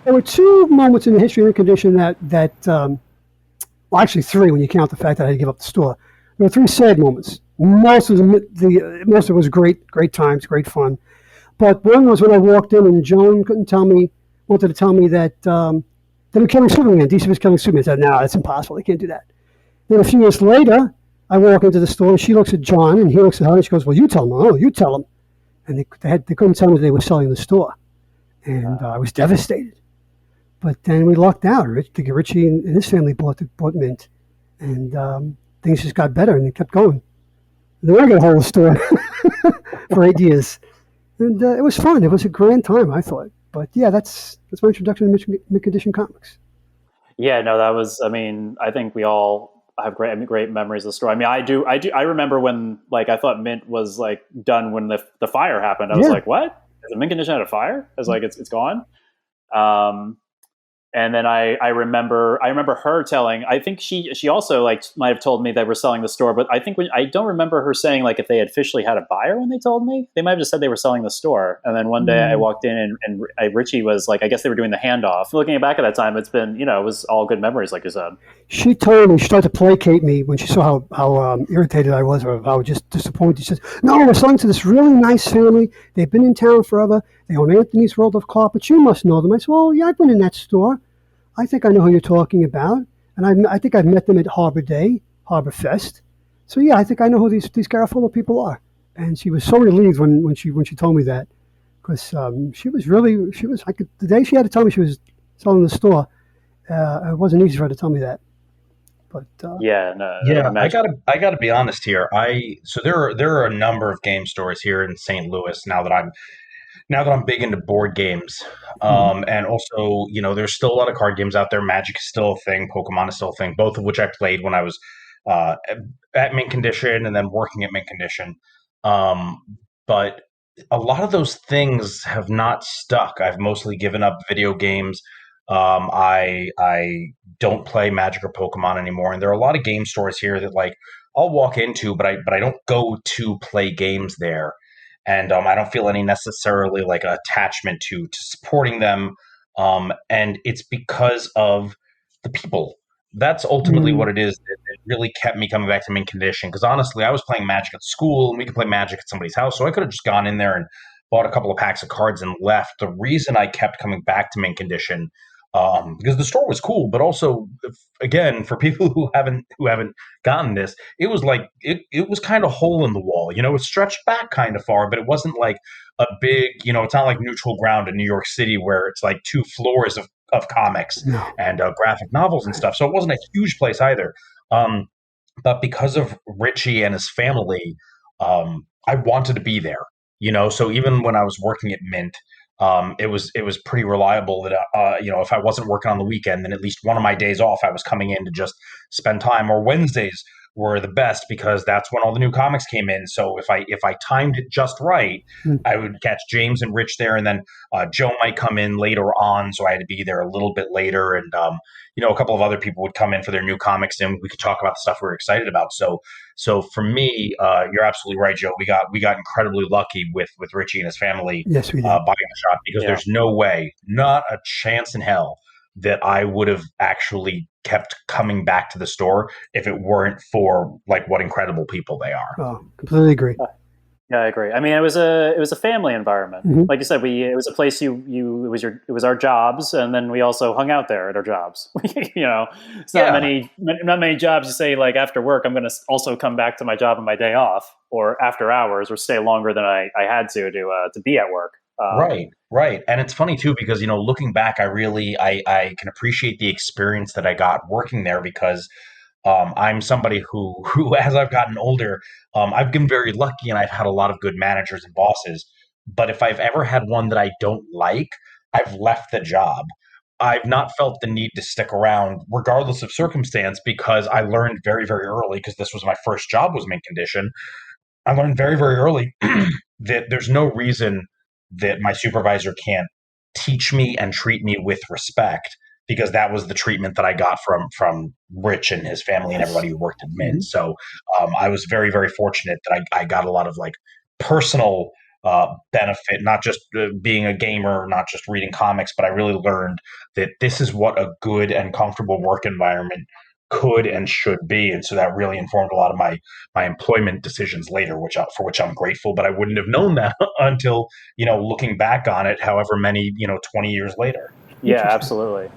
There were two moments in the history of the condition well, actually three when you count the fact that I had to give up the store. There were three sad moments. Most of it was great times, great fun. But one was when I walked in and Joan wanted to tell me that they were killing Superman. DC was killing Superman. I said, no, that's impossible. They can't do that. Then a few years later, I walk into the store and she looks at John and he looks at her and she goes, well, you tell them. Oh, you tell them. And they couldn't tell me they were selling the store. And I was devastated. But then we lucked out. Richie and his family bought Mint. And things just got better and they kept going. And then I got a hold of the store for 8 years. And it was fun. It was a grand time, I thought. But yeah, that's my introduction to Mint Condition Comics. Yeah, no, that was, I mean, I think we all have great memories of the store. I mean, I remember when, like, I thought Mint was, like, done when the fire happened. I was like, what? Is the Mint Condition had a fire? I was like, it's gone. And then I remember her telling, I think she also like might have told me they were selling the store, but I think I don't remember her saying like if they had officially had a buyer when they told me. They might have just said they were selling the store. And then one day I walked in and Richie was like, I guess they were doing the handoff. Looking back at that time, it's been, it was all good memories, like you said. She told me, she started to placate me when she saw how irritated I was or how just disappointed. She says, no, we're selling to this really nice family. They've been in town forever. They own Anthony's World of Carpets. You must know them. I said, well, yeah, I've been in that store. I think I know who you're talking about. And I think I've met them at Harbor Harbor Fest. So yeah, I think I know who these Garofalo people are. And she was so relieved when she told me that. Because the day she had to tell me she was selling the store, it wasn't easy for her to tell me that. But I gotta be honest here. So there are a number of game stores here in St. Louis now that I'm big into board games. And also, there's still a lot of card games out there. Magic is still a thing. Pokemon is still a thing, both of which I played when I was at Mint Condition and then working at Mint Condition. But a lot of those things have not stuck. I've mostly given up video games. I don't play Magic or Pokemon anymore. And there are a lot of game stores here that like I'll walk into, but I don't go to play games there. And I don't feel any necessarily like attachment to supporting them. And it's because of the people. That's ultimately what it is that really kept me coming back to Mint Condition. Because honestly, I was playing Magic at school and we could play Magic at somebody's house. So I could have just gone in there and bought a couple of packs of cards and left. The reason I kept coming back to Mint Condition because the store was cool, but also, again, for people who haven't gotten this, it was like it was kind of hole in the wall. It stretched back kind of far, but it wasn't like a big. It's not like Neutral Ground in New York City where it's like 2 floors of comics and graphic novels and stuff. So it wasn't a huge place either. But because of Richie and his family, I wanted to be there. So even when I was working at Mint. It was pretty reliable that if I wasn't working on the weekend, then at least one of my days off I was coming in to just spend time. Or Wednesdays were the best because that's when all the new comics came in. So if I timed it just right, I would catch James and Rich there, and then Joe might come in later on, so I had to be there a little bit later, and a couple of other people would come in for their new comics, and we could talk about the stuff we were excited about. So for me, you're absolutely right, Joe. We got incredibly lucky with Richie and his family buying the shop because there's no way, not a chance in hell, that I would have actually kept coming back to the store if it weren't for like what incredible people they are. Oh, completely agree. Yeah, I agree. I mean, it was a family environment. Like you said, it was a place it was our jobs, and then we also hung out there at our jobs. It's not many jobs you say like after work I'm going to also come back to my job on my day off or after hours or stay longer than I had to be at work. Right. And it's funny too, because, looking back, I can appreciate the experience that I got working there because I'm somebody who, as I've gotten older, I've been very lucky and I've had a lot of good managers and bosses. But if I've ever had one that I don't like, I've left the job. I've not felt the need to stick around regardless of circumstance because I learned very, very early, because this was my first job was Mint Condition. I learned very, very early that there's no reason that my supervisor can't teach me and treat me with respect, because that was the treatment that I got from Rich and his family and everybody who worked at Mint. So I was very, very fortunate that I got a lot of like personal benefit, not just being a gamer, not just reading comics, but I really learned that this is what a good and comfortable work environment could and should be. And so that really informed a lot of my employment decisions later, for which I'm grateful. But I wouldn't have known that until, looking back on it, however many, 20 years later. Yeah, absolutely.